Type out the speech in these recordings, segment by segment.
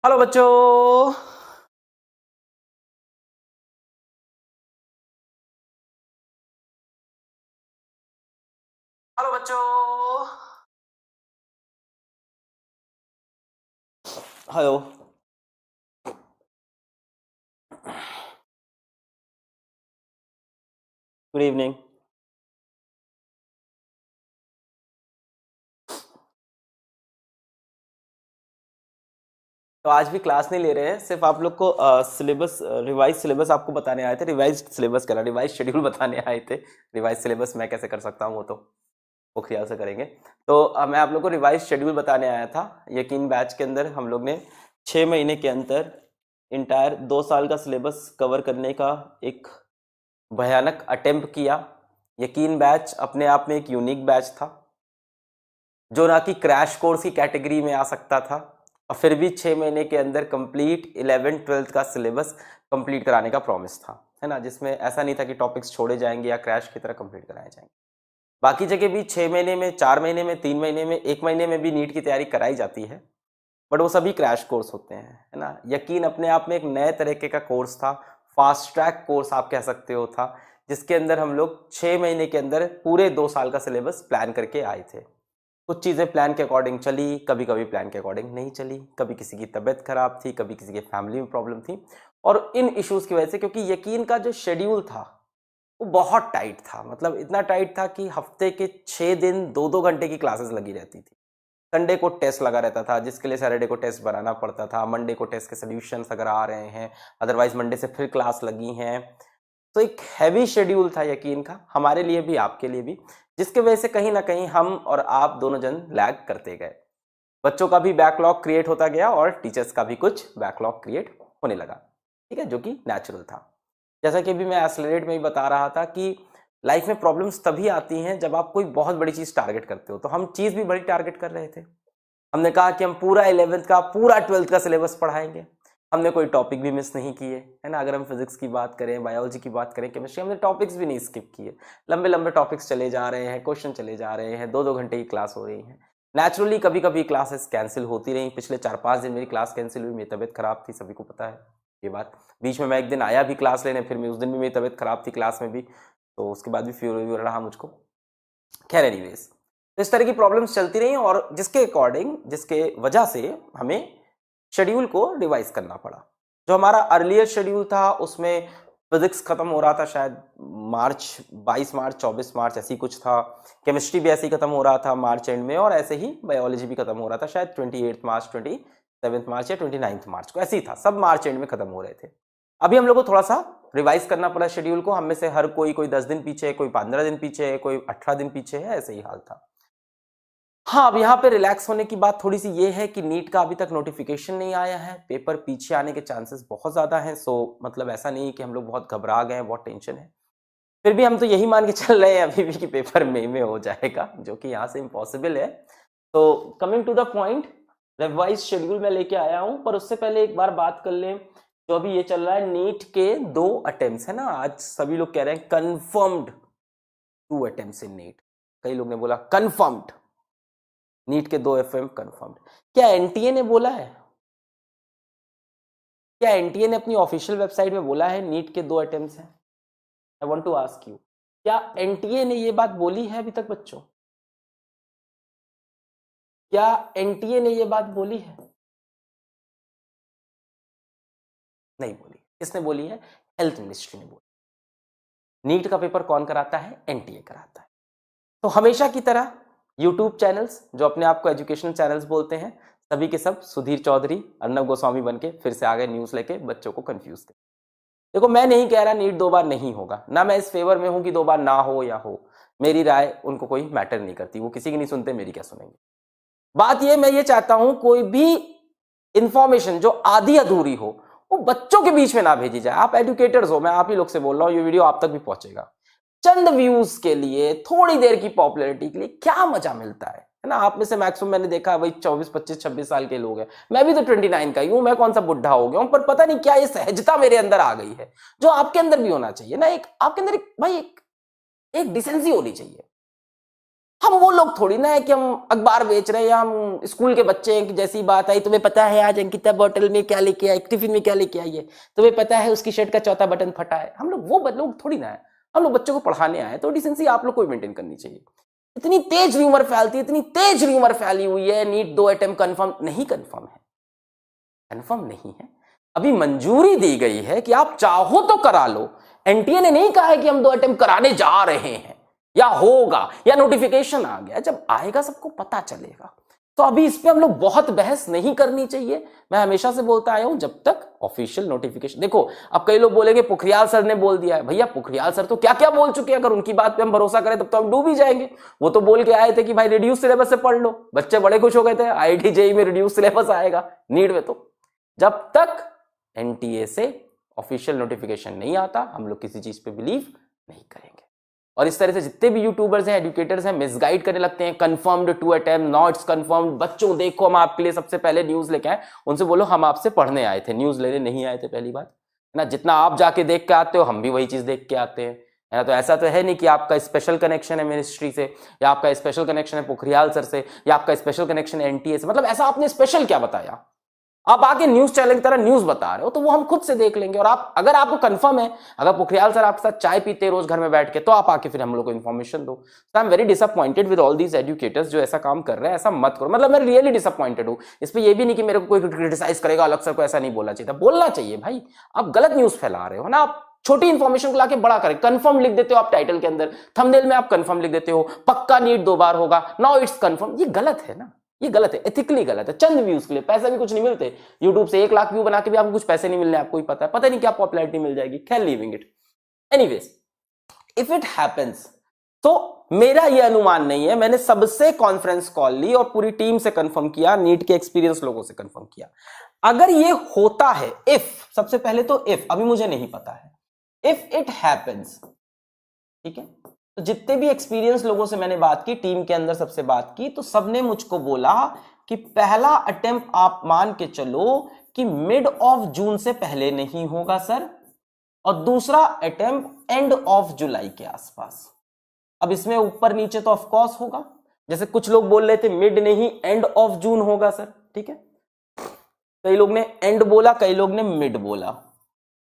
Hello बच्चों। Hello बच्चों। Hello. Good evening. तो आज भी क्लास नहीं ले रहे हैं, सिर्फ आप लोग को सिलेबस रिवाइज सिलेबस आपको बताने आए थे। रिवाइज सिलेबस करा, रिवाइज शेड्यूल बताने आए थे। रिवाइज सिलेबस मैं कैसे कर सकता हूँ वो ख्याल से करेंगे। तो मैं आप लोग को रिवाइज शेड्यूल बताने आया था। यकीन बैच के अंदर हम लोग ने 6 महीने के अंदर इंटायर 2 साल का सिलेबस कवर करने का एक भयानक अटेम्प्ट किया। यकीन बैच अपने आप में एक यूनिक बैच था, जो ना कि क्रैश कोर्स की कैटेगरी में आ सकता था, और फिर भी 6 महीने के अंदर कंप्लीट 11th-12th का सिलेबस कंप्लीट कराने का प्रॉमिस था, है ना। जिसमें ऐसा नहीं था कि टॉपिक्स छोड़े जाएंगे या क्रैश की तरह कंप्लीट कराए जाएंगे। बाकी जगह भी 6 महीने में, 4 महीने में, 3 महीने में, 1 महीने में भी नीट की तैयारी कराई जाती है, बट वो सभी क्रैश कोर्स होते हैं, है ना। यकीन अपने आप में एक नए तरीके का कोर्स था, फास्ट ट्रैक कोर्स आप कह सकते हो था, जिसके अंदर हम लोग 6 महीने के अंदर पूरे 2 साल का सिलेबस प्लान करके आए थे। कुछ चीज़ें प्लान के अकॉर्डिंग चली, कभी कभी प्लान के अकॉर्डिंग नहीं चली, कभी किसी की तबीयत खराब थी, कभी किसी के फैमिली में प्रॉब्लम थी, और इन इश्यूज की वजह से, क्योंकि यकीन का जो शेड्यूल था वो बहुत टाइट था। मतलब इतना टाइट था कि हफ्ते के 6 दिन 2-2 घंटे की क्लासेस लगी रहती थी। संडे को टेस्ट लगा रहता था, जिसके लिए सैटरडे को टेस्ट बनाना पड़ता था। मंडे को टेस्ट के सोल्यूशंस अगर आ रहे हैं, अदरवाइज मंडे से फिर क्लास लगी हैं। तो एक हैवी शेड्यूल था यकीन का, हमारे लिए भी आपके लिए भी, जिसके वजह से कहीं ना कहीं हम और आप दोनों जन लैग करते गए। बच्चों का भी बैकलॉग क्रिएट होता गया और टीचर्स का भी कुछ बैकलॉग क्रिएट होने लगा, ठीक है, जो कि नेचुरल था। जैसा कि अभी मैं एक्सेलरेट में भी बता रहा था कि लाइफ में प्रॉब्लम्स तभी आती हैं जब आप कोई बहुत बड़ी चीज टारगेट करते हो। तो हम चीज भी बड़ी टारगेट कर रहे थे। हमने कहा कि हम पूरा 11th का, पूरा 12th का सिलेबस पढ़ाएंगे। हमने कोई टॉपिक भी मिस नहीं किए, है ना। अगर हम फिजिक्स की बात करें, बायोलॉजी की बात करें, केमिस्ट्री, हमने टॉपिक्स भी नहीं स्किप किए। लंबे लंबे टॉपिक्स चले जा रहे हैं, क्वेश्चन चले जा रहे हैं, 2-2 घंटे की क्लास हो रही है। नेचुरली कभी कभी क्लासेस कैंसिल होती रही। पिछले 4-5 दिन मेरी क्लास कैंसिल हुई, मेरी तबीयत खराब थी, सभी को पता है ये बात। बीच में मैं एक दिन आया भी क्लास लेने, फिर मैं उस दिन भी मेरी तबीयत खराब थी क्लास में भी, तो उसके बाद भी फीवर रहा मुझको। खैर एनीवेज, तो इस तरह की प्रॉब्लम्स चलती रही, और जिसके अकॉर्डिंग, जिसके वजह से हमें शेड्यूल को रिवाइज करना पड़ा। जो हमारा अर्लियर शेड्यूल था उसमें फिजिक्स खत्म हो रहा था शायद मार्च, 22 मार्च, 24 मार्च ऐसी कुछ था। केमिस्ट्री भी ऐसे ही खत्म हो रहा था मार्च एंड में, और ऐसे ही बायोलॉजी भी खत्म हो रहा था शायद 28 मार्च, 27 मार्च या 29 मार्च को, ऐसे ही था। सब मार्च एंड में खत्म हो रहे थे। अभी हम लोग को थोड़ा सा रिवाइज करना पड़ा शेड्यूल को। हम में से हर कोई 10 दिन पीछे है, कोई 15 दिन पीछे है, कोई 18 दिन पीछे है, ऐसे ही हाल था। हाँ, अब यहाँ पे रिलैक्स होने की बात थोड़ी सी ये है कि नीट का अभी तक नोटिफिकेशन नहीं आया है। पेपर पीछे आने के चांसेस बहुत ज्यादा हैं। सो मतलब ऐसा नहीं कि हम लोग बहुत घबरा गए हैं, बहुत टेंशन है। फिर भी हम तो यही मान के चल रहे हैं अभी भी कि पेपर मई में हो जाएगा, जो कि यहाँ से इम्पॉसिबल है। तो coming to the point, revise schedule में लेके आया हूँ, पर उससे पहले एक बार बात कर लें। जो अभी ये चल रहा है नीट के 2 अटेम्प्ट्स, है ना। आज सभी लोग कह रहे हैं कंफर्म्ड 2 अटेम्प्ट्स इन नीट। कई लोग ने बोला कंफर्म्ड, नीट के 2 एफएम कंफर्म्ड। क्या एनटीए ने बोला है? क्या एनटीए ने अपनी ऑफिशियल वेबसाइट में बोला है नीट के 2 अटेम्प्ट्स हैं? I want to ask you, क्या एनटीए ने ये बात बोली है अभी तक बच्चों? क्या एनटीए ने ये बात बोली है? नहीं बोली। किसने बोली है? हेल्थ मिनिस्ट्री ने बोली। नीट का पेपर कौन कराता है? एनटीए कराता है। तो हमेशा की तरह यूट्यूब चैनल्स, जो अपने आप को एजुकेशनल चैनल्स बोलते हैं, सभी के सब सुधीर चौधरी, अर्नब गोस्वामी बन के फिर से आ गए न्यूज लेके बच्चों को कंफ्यूज कर। देखो, मैं नहीं कह रहा नीट 2 बार नहीं होगा, ना मैं इस फेवर में हूं कि 2 बार ना हो या हो। मेरी राय उनको कोई मैटर नहीं करती, वो किसी की नहीं सुनते, मेरी क्या सुनेंगे। बात ये, मैं ये चाहता हूं कोई भी इंफॉर्मेशन जो आधी अधूरी हो वो बच्चों के बीच में ना भेजी जाए। आप एजुकेटर्स हो, मैं आप ही लोग से बोल रहा हूं, ये वीडियो आप तक भी पहुंचेगा। चंद व्यूज के लिए, थोड़ी देर की पॉपुलैरिटी के लिए क्या मजा मिलता है ना। आप में से मैक्सिमम मैंने देखा वही 24, 25, 26 साल के लोग हैं। मैं भी तो 29 का ही हूं, मैं कौन सा बुढ़ा हो गया हूं, पर पता नहीं क्या ये सहजता मेरे अंदर आ गई है, जो आपके अंदर भी होना चाहिए ना। एक आपके अंदर भाई एक डिसेंसी होनी चाहिए। हम वो लोग थोड़ी ना है कि हम अखबार बेच रहे हैं या हम स्कूल के बच्चे हैं कि जैसी बात आई तुम्हें पता है आज अंकिता बॉटल में क्या लेके आई, टिफिन में क्या लेके आई है, तुम्हें पता है उसकी शर्ट का चौथा बटन फटा है। हम लोग वो लोग थोड़ी ना है, हम लोग बच्चों को पढ़ाने आए। तो डिसेंसी आप लोग को मेंटेन करनी चाहिए। इतनी तेज र्यूमर फैलती है, इतनी तेज र्यूमर फैली हुई है, नीट 2 अटेम्प्ट कंफर्म नहीं, कंफर्म है, कंफर्म नहीं है। अभी मंजूरी दी गई है कि आप चाहो तो करा लो। एनटीए ने नहीं कहा है कि हम 2 अटेम्प्ट कराने जा रहे हैं या होगा या नोटिफिकेशन आ गया, जब आएगा सबको पता चलेगा। तो अभी इस पे हम लोग बहुत बहस नहीं करनी चाहिए। मैं हमेशा से बोलता आया हूं, जब तक ऑफिशियल नोटिफिकेशन, देखो अब कई लोग बोलेंगे पोखरियाल सर ने बोल दिया है। भैया पोखरियाल सर तो क्या क्या बोल चुके हैं, अगर उनकी बात पे हम भरोसा करें तब तो हम डूब ही जाएंगे। वो तो बोल के आए थे कि भाई रिड्यूस सिलेबस से पढ़ लो, बच्चे बड़े खुश हो गए थे, आईआईटी जेईई में रिड्यूस सिलेबस आएगा, नीट में। तो जब तक एनटीए से ऑफिशियल नोटिफिकेशन नहीं आता हम लोग किसी चीज पे बिलीव नहीं करेंगे। और इस तरह से जितने भी यूट्यूबर्स हैं, एजुकेटर्स हैं, मिसगाइड करने लगते हैं, कंफर्म्ड 2 अटेम्प्ट, नॉट्स कंफर्म्ड, बच्चों देखो हम आपके लिए सबसे पहले न्यूज लेके आए। उनसे बोलो हम आपसे पढ़ने आए थे, न्यूज लेने नहीं आए थे। पहली बात है ना, जितना आप जाके देख के आते हो हम भी वही चीज देख के आते हैं, है ना। तो ऐसा तो है नहीं कि आपका स्पेशल कनेक्शन है मिनिस्ट्री से, या आपका स्पेशल कनेक्शन है पोखरियाल सर से, या आपका स्पेशल कनेक्शन है एनटीए से। मतलब ऐसा आपने स्पेशल क्या बताया? आप आके न्यूज चैनल की तरह न्यूज बता रहे हो, तो वो हम खुद से देख लेंगे। और आप अगर आपको कंफर्म है, अगर पोखरियाल सर आपके साथ चाय पीते रोज घर में बैठ के, तो आप आके फिर हम लोग को इन्फॉर्मेशन दो। I am very disappointed with all these educators जो ऐसा काम कर रहे हैं। ऐसा मत करो, मतलब मैं रियली डिसअपॉइंटेड हूं इस पे। ये भी नहीं कि मेरे को कोई क्रिटिसाइज करेगा अलग सर को, ऐसा नहीं बोलना चाहिए था। बोलना चाहिए भाई, आप गलत न्यूज फैला रहे हो ना। आप छोटी इंफॉर्मेशन को लाके बड़ा करें, कंफर्म लिख देते हो आप टाइटल के अंदर, थंबनेल में आप कंफर्म लिख देते हो, पक्का नीट 2 बार होगा, नाउ इट्स कंफर्म। ये गलत है ना, ये गलत है, एथिकली गलत है। चंद व्यूज के लिए पैसा भी कुछ नहीं मिलते। यूट्यूब से 1 लाख व्यू बना के भी आपको कुछ पैसे नहीं मिलने, आपको ही पता नहीं क्या पॉपुलैरिटी मिल जाएगी। खैर leaving it. Anyways, if it happens, तो मेरा ये अनुमान नहीं है, मैंने सबसे कॉन्फ्रेंस कॉल ली और पूरी टीम से कंफर्म किया, नीट के एक्सपीरियंस लोगों से कंफर्म किया। अगर ये होता है, इफ, सबसे पहले तो इफ, अभी मुझे नहीं पता है, इफ इट हैपेंस, ठीक है। तो जितने भी एक्सपीरियंस लोगों से मैंने बात की, टीम के अंदर सबसे बात की, तो सबने मुझको बोला कि पहला अटेम्प्ट आप मान के चलो कि मिड ऑफ जून से पहले नहीं होगा सर, और दूसरा अटेम्प्ट एंड ऑफ जुलाई के आसपास। अब इसमें ऊपर नीचे तो ऑफ कोर्स होगा, जैसे कुछ लोग बोल रहे थे मिड नहीं एंड ऑफ जून होगा सर, ठीक है। कई लोग ने एंड बोला, कई लोग ने मिड बोला,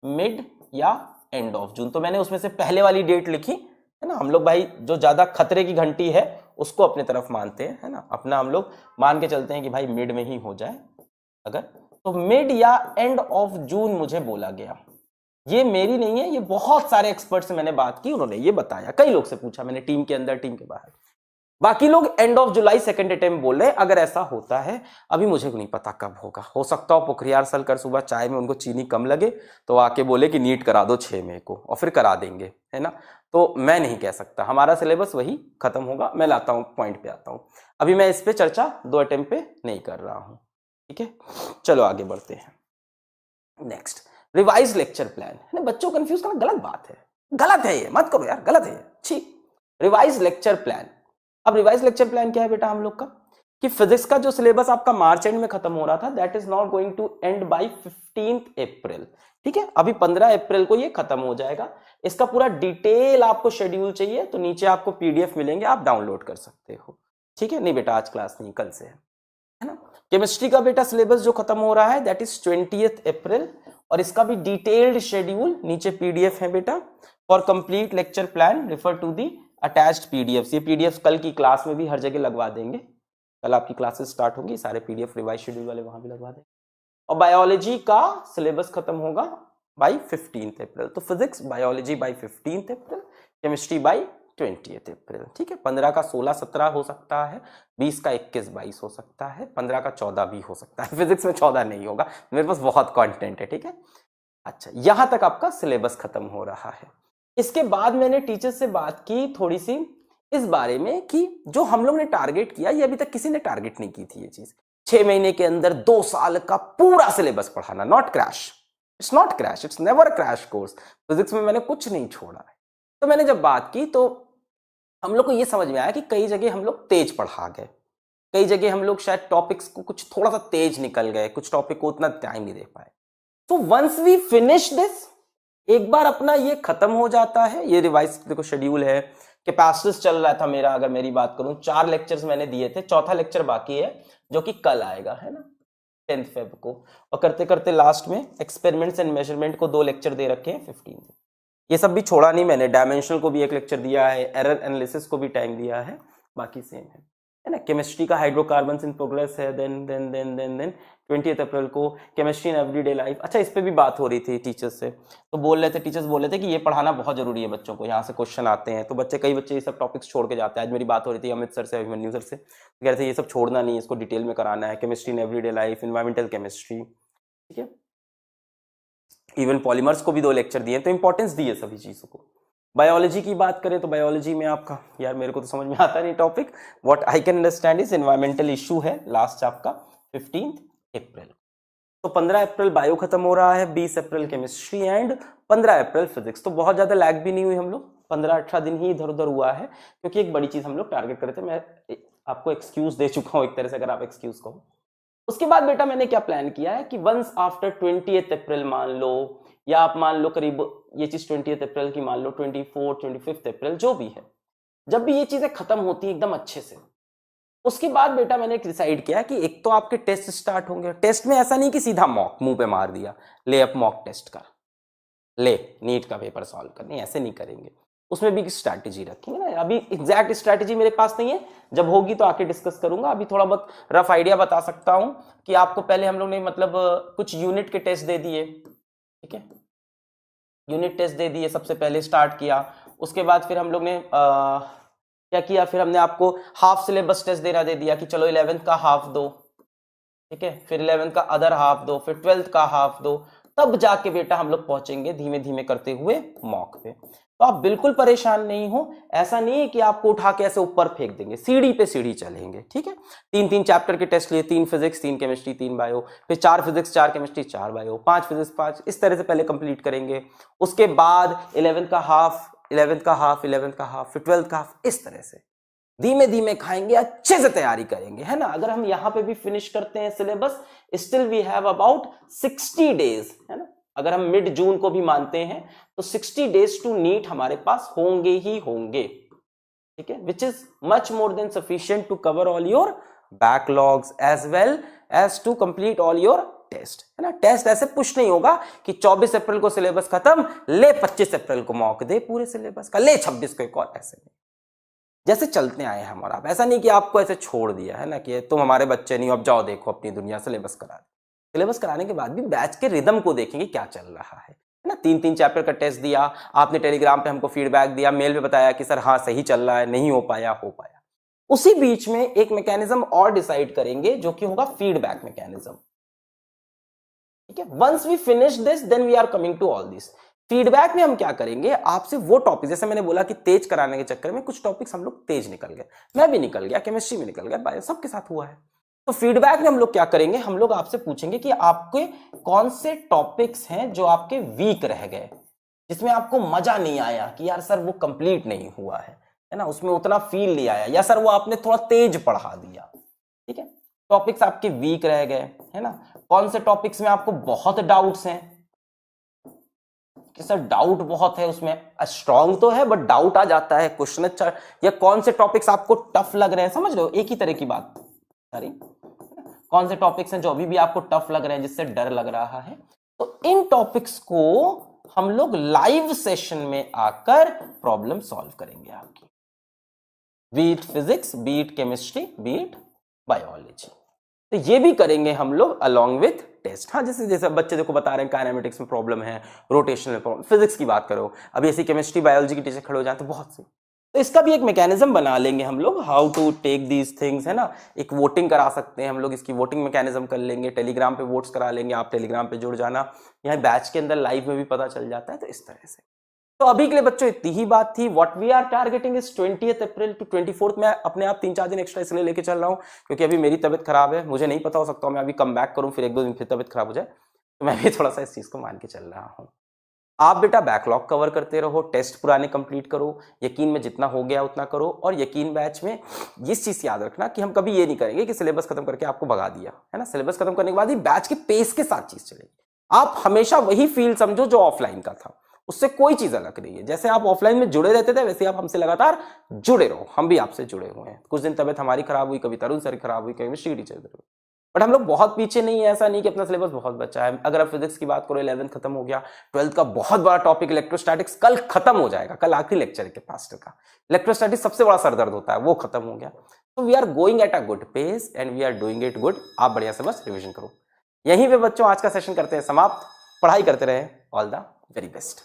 मिड या एंड ऑफ जून। तो मैंने उसमें से पहले वाली डेट लिखी, है ना। हम लोग भाई जो ज्यादा खतरे की घंटी है उसको अपने तरफ मानते हैं, है ना। अपना हम लोग मान के चलते हैं कि भाई मिड में ही हो जाए अगर, तो मिड या एंड ऑफ जून मुझे बोला गया। ये मेरी नहीं है, ये बहुत सारे एक्सपर्ट से मैंने बात की, उन्होंने ये बताया। कई लोग से पूछा मैंने, टीम के अंदर, टीम के बाहर। बाकी लोग end of July second attempt बोल रहे हैं। अगर ऐसा होता है, अभी मुझे नहीं पता कब होगा, हो सकता हो पोखरियाल सर कर सुबह चाय में उनको चीनी कम लगे तो आके बोले कि नीट करा दो 6 मई को, और फिर करा देंगे, है ना। तो मैं नहीं कह सकता, हमारा सिलेबस वही खत्म होगा। मैं लाता हूं, पॉइंट पे आता हूं। अभी मैं इस पे चर्चा 2 अटेम्प्ट पे नहीं कर रहा हूं, ठीक है। चलो आगे बढ़ते हैं। नेक्स्ट, रिवाइज लेक्चर प्लान, है ना। बच्चों को कंफ्यूज करना गलत बात है, गलत है ये, मत करो यार, गलत है ये, ठीक। Revise lecture plan. अब रिवाइज लेक्चर प्लान क्या है बेटा हम लोग का, कि फिजिक्स का जो सिलेबस आपका मार्च एंड में खत्म हो रहा था, that is not going to end by 15 April, ठीक है। अभी 15 अप्रैल को ये खत्म हो जाएगा। इसका पूरा डिटेल आपको शेड्यूल चाहिए तो नीचे आपको पीडीएफ मिलेंगे, आप डाउनलोड कर सकते हो, ठीक है। नहीं बेटा आज क्लास नहीं, कल से है ना। केमिस्ट्री का बेटा सिलेबस जो खत्म हो रहा है दैट इज 20 अप्रैल, और इसका भी डिटेल्ड शेड्यूल नीचे पीडीएफ है बेटा। For complete lecture plan refer to the attached PDF. ये पीडीएफ कल की क्लास में भी हर जगह लगवा देंगे, कल आपकी क्लासेस स्टार्ट होंगी, सारे पीडीएफ रिवाइज शेड्यूल वाले वहां भी लगवा देंगे। और बायोलॉजी का सिलेबस खत्म होगा बाय 15 अप्रैल, तो physics biology by 15 April, chemistry bye 20 अप्रैल, ठीक है। 15 का 16-17 हो सकता है, 20 का 21-22 हो सकता है, 15 का 14 भी हो सकता है। फिजिक्स में 14 नहीं होगा, मेरे पास बहुत कंटेंट है, ठीक है। अच्छा, यहां तक आपका सिलेबस खत्म हो रहा है। इसके बाद मैंने टीचर से बात की थोड़ी सी इस बारे में कि जो हम लोग ने टारगेट किया, ये अभी तक किसी ने टारगेट नहीं की थी ये चीज। 6 महीने के अंदर 2 साल का पूरा सिलेबस पढ़ाना, not crash, it's not crash, it's never crash course. Physics में मैंने कुछ नहीं छोड़ा है। तो मैंने जब बात की तो हम लोग को ये समझ में आया कि कई जगह हम लोग तेज पढ़ा गए, कई जगह हम लोग शायद टॉपिक्स को कुछ थोड़ा सा तेज निकल गए, कुछ टॉपिक को उतना टाइम नहीं दे पाए। तो वंस वी फिनिश दिस, एक बार अपना ये खत्म हो जाता है, ये रिवाइज देखो शेड्यूल है, कैपेसिटर्स चल रहा था मेरा, अगर मेरी बात करूं 4 लेक्चर्स मैंने दिए थे, चौथा लेक्चर बाकी है जो कि कल आएगा, है ना, 10 फेब को। और करते करते लास्ट में एक्सपेरिमेंट्स एंड मेजरमेंट को 2 लेक्चर दे रखे हैं 15। ये सब भी छोड़ा नहीं मैंने, डायमेंशनल को भी 1 लेक्चर दिया है, एरर एनालिसिस को भी टाइम दिया है, बाकी सेम है ना। केमिस्ट्री का हाइड्रोकार्बन्स इन प्रोग्रेस है, देन 20 अप्रैल को केमिस्ट्री इन एवरीडे लाइफ। अच्छा, इस पे भी बात हो रही थी टीचर्स से, तो टीचर्स बोल रहे थे कि ये पढ़ाना बहुत जरूरी है बच्चों को, यहाँ से क्वेश्चन आते हैं, तो कई बच्चे ये सब टॉपिक्स छोड़ के जाते हैं। आज मेरी बात हो रही थी अमित सर से, अभिमन्यु सर से, कह रहे थे ये सब छोड़ना नहीं, इसको डिटेल में कराना है, chemistry in everyday life, environmental chemistry, ठीक है। इवन पॉलीमर्स को भी 2 लेक्चर दिए, तो इंपॉर्टेंस दी है सभी चीजों को। बायोलॉजी की बात करें तो बायोलॉजी में आपका, यार मेरे को तो समझ में आता नहीं topic, what I can understand is environmental issue है लास्ट आपका 15 अप्रैल। तो 15 अप्रैल बायो खत्म हो रहा है, 20 अप्रैल केमिस्ट्री एंड 15 अप्रैल फिजिक्स। तो बहुत ज्यादा लैग भी नहीं हुई हम लोग, 15-18 दिन ही इधर उधर हुआ है, क्योंकि एक बड़ी चीज हम लोग टारगेट करे थे। मैं आपको एक्सक्यूज दे चुका हूं एक तरह से, अगर आप एक्सक्यूज कहो। उसके बाद बेटा मैंने क्या प्लान किया है कि वंस आफ्टर 20 अप्रैल मान लो, या आप मान लो करीब ये चीज 20 अप्रैल की मान लो, 25 अप्रैल जो भी है, जब भी ये चीजें खत्म होती है एकदम अच्छे से, उसके बाद बेटा मैंने डिसाइड किया कि एक तो आपके टेस्ट स्टार्ट होंगे। टेस्ट में ऐसा नहीं कि सीधा मॉक मुंह पे मार दिया, ले अब मॉक टेस्ट कर, ले नीट का पेपर सॉल्व कर, नहीं ऐसे नहीं करेंगे, उसमें भी स्ट्रैटेजी रखेंगे ना। अभी एग्जैक्ट स्ट्रैटेजी मेरे पास नहीं है, जब होगी तो आके डिस्कस करूंगा। अभी थोड़ा बहुत रफ आइडिया बता सकता हूं कि आपको पहले हम लोग ने मतलब कुछ यूनिट के टेस्ट दे दिए, ठीक है, यूनिट टेस्ट दे दिए, सबसे पहले स्टार्ट किया। उसके बाद फिर हम लोग ने क्या किया, फिर हमने आपको हाफ सिलेबस टेस्ट दे दिया कि चलो 11th का हाफ दो, ठीक है, फिर 11th का अदर हाफ दो, फिर 12th का हाफ दो, तब जाके बेटा हम लोग पहुंचेंगे धीमे धीमे करते हुए मॉक पे। तो आप बिल्कुल परेशान नहीं हो, ऐसा नहीं है कि आपको उठा के ऐसे ऊपर फेंक देंगे, सीढ़ी पे सीढ़ी चलेंगे, ठीक है। 3-3 चैप्टर के टेस्ट लिए, 3 फिजिक्स 3 केमिस्ट्री 3 बायो, फिर 4 फिजिक्स 4 केमिस्ट्री 4 बायो, 5 फिजिक्स 5, इस तरह से पहले कंप्लीट करेंगे। उसके बाद 11th का हाफ, 11th का हाफ, 11th का हाफ, फिर 12th का हाफ, इस तरह से धीमे धीमे खाएंगे, अच्छे से तैयारी करेंगे, है ना। अगर हम यहां पे भी फिनिश करते हैं syllabus, still we have about 60 days, है ना। अगर हम मिड जून को भी मानते हैं तो 60 डेज टू नीट हमारे पास होंगे ही होंगे, ठीक है, which is much more than sufficient to cover all your backlogs as well as to complete all your test, है ना। टेस्ट ऐसे पुश नहीं होगा कि 24 अप्रैल को सिलेबस खत्म, ले 25 अप्रैल को मॉक दे पूरे सिलेबस का, ले 26 को एक और, ऐसे नहीं। जैसे चलते आए हम और आप, ऐसा नहीं कि आपको ऐसे छोड़ दिया है ना कि तुम हमारे बच्चे नहीं, अब जाओ देखो अपनी दुनिया, सिलेबस करा दे। सिलेबस कराने के बाद भी बैच के रिदम को देखेंगे क्या चल रहा है ना। 3-3 चैप्टर का टेस्ट दिया आपने, टेलीग्राम पे हमको फीडबैक दिया, मेल पे बताया कि सर हाँ सही चल रहा है, नहीं हो पाया, हो पाया। उसी बीच में एक मैकेनिज्म और डिसाइड करेंगे जो कि होगा फीडबैक मैकेनिज्म, ठीक है। Once we finish this then we are coming to all this. Feedback में हम क्या करेंगे, आपसे वो टॉपिक, जैसे मैंने बोला कि तेज कराने के चक्कर में कुछ टॉपिक्स हम लोग तेज निकल गए, मैं भी निकल गया, केमिस्ट्री में निकल गया, बायो, सबके साथ हुआ है। तो फीडबैक में हम लोग क्या करेंगे, हम लोग आपसे पूछेंगे कि आपके कौन से टॉपिक्स हैं जो आपके वीक रह गए, जिसमें आपको मजा नहीं आया कि यार सर वो कंप्लीट नहीं हुआ है ना, उसमें उतना फील नहीं आया, या सर वो आपने थोड़ा तेज पढ़ा दिया, ठीक है। टॉपिक्स आपके वीक रह गए, है ना। कौन से टॉपिक्स में आपको बहुत डाउट्स हैं कि सर डाउट बहुत है उसमें, स्ट्रॉन्ग तो है बट डाउट आ जाता है क्वेश्चन अच्छा, या कौन से टॉपिक्स आपको टफ लग रहे हैं, समझ रहे हो, एक ही तरह की बात सारी। कौन से टॉपिक्स हैं जो अभी भी आपको टफ लग रहे हैं, जिससे डर लग रहा है, तो इन टॉपिक्स को हम लोग लाइव सेशन में आकर प्रॉब्लम सॉल्व करेंगे आपकी, beat physics, beat chemistry, beat biology. तो ये भी करेंगे हम लोग अलॉन्ग विथ टेस्ट। हाँ, जैसे जैसे बच्चे देखो बता रहे हैं काइनेमेटिक्स में प्रॉब्लम है, रोटेशन में प्रॉब्लम, फिजिक्स की बात करो, अभी ऐसी केमिस्ट्री बायोलॉजी की टीचर खड़े हो जाए तो बहुत सी, तो इसका भी एक मैकेनिज्म बना लेंगे हम लोग, how to take these things, है ना। एक वोटिंग करा सकते हैं हम लोग, इसकी वोटिंग मैकेनिज्म कर लेंगे, टेलीग्राम पे वोट्स करा लेंगे, आप टेलीग्राम पे जुड़ जाना, यहाँ बैच के अंदर लाइव में भी पता चल जाता है। तो इस तरह से, तो अभी के लिए बच्चों इतनी ही बात थी। What we are targeting is 20 April to 24। मैं अपने आप 3-4 दिन एक्स्ट्रा इसलिए लेके चल रहा हूँ क्योंकि अभी मेरी तबियत खराब है, मुझे नहीं पता, हो सकता हूँ मैं अभी कम बैक करूँ, फिर 1-2 दिन फिर तबियत खराब हो जाए, तो मैं भी थोड़ा सा इस चीज को मान के चल रहा हूँ। आप बेटा बैकलॉग कवर करते रहो, टेस्ट पुराने कंप्लीट करो, यकीन में जितना हो गया उतना करो, और यकीन बैच में इस चीज याद रखना कि हम कभी ये नहीं करेंगे कि सिलेबस खत्म करके आपको भगा दिया, है ना। सिलेबस खत्म करने के बाद ही बैच के पेस के साथ चीज चलेगी। आप हमेशा वही फील समझो जो ऑफलाइन का था, उससे कोई चीज अलग नहीं है। जैसे आप ऑफलाइन में जुड़े रहते थे वैसे आप हमसे लगातार जुड़े रहो, हम भी आपसे जुड़े हुए हैं। कुछ दिन तबियत हमारी खराब हुई, कभी तरुण सर की खराब हुई, कभी श्री टीचर की, बट हम लोग बहुत पीछे नहीं है। ऐसा नहीं कि अपना सिलेबस बहुत बचा है। अगर आप फिजिक्स की बात करो 11th खत्म हो गया, 12th का बहुत बड़ा टॉपिक इलेक्ट्रोस्टैटिक्स कल खत्म हो जाएगा, कल आखिरी लेक्चर है कैपेसिटर का। इलेक्ट्रोस्टैटिक्स सबसे बड़ा सरदर्द होता है, वो खत्म हो गया। तो we are going at a good pace and we are doing it good. आप बढ़िया से बस रिविजन करो। यहीं पे बच्चों आज का सेशन करते हैं समाप्त। पढ़ाई करते रहे। All the very best.